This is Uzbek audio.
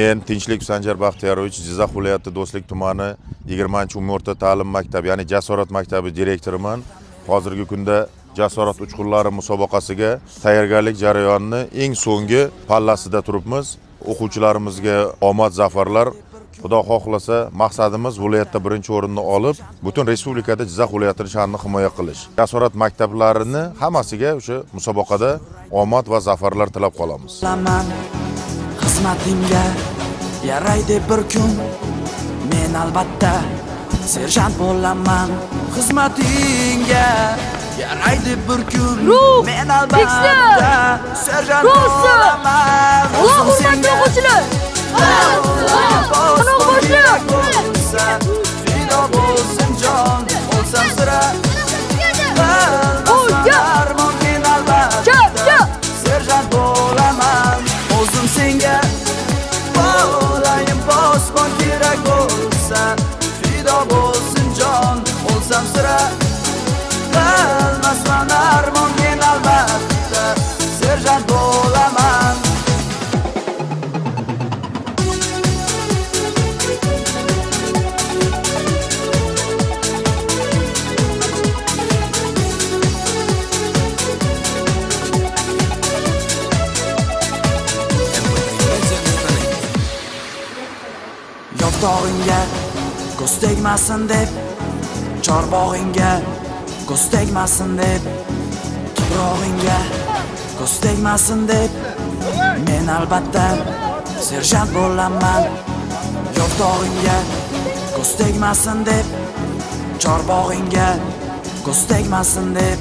Men Tinchlik Sanjar Baxtiyorovich, Jizzax viloyati Do'stlik tumani 20-umumiy o'rta ta'lim maktabi, ya'ni Jasorat maktabi direktoriman. Hozirgi kunda Jasorat uchqunlari musobaqasiga tayyorgarlik jarayonini eng so'nggi pallasida turibmiz. O'quvchilarimizga omad, zafarlar. Xudo xohlasa, maqsadimiz viloyatda birinchi o'rinni olib, butun respublikada Jizzax viloyatining sha'nini himoya qilish. Jasorat maktablarini hammasiga o'sha musobaqada omad va zafarlar tilab qolamiz. Xizmatingga yaraydi bir kun, men albatta serjant bo'laman. Xizmatingga yaraydi bir kun, men albatta serjant bo'laman. Alloh hurmatli o'quvchilar, qanot boshliq, fido bo'lsin jon, olsam sira armon, men albatta serjant bo'laman. O'zim senga bo'layim, bosmon kerak bo'lsa, fido bo'lsin jon, olsam sira qilmasman armon, men albatta serjant bo'laman. Yo'qdog'ingga ko'z tegmasin deb, chorbog'ingga ko'z tegmasin deb, tuprog'ingga ko'z tegmasin deb, men albatta serjant bo'laman. Yo'qdog'ingga ko'z tegmasin deb, chorbog'ingga ko'z tegmasin deb,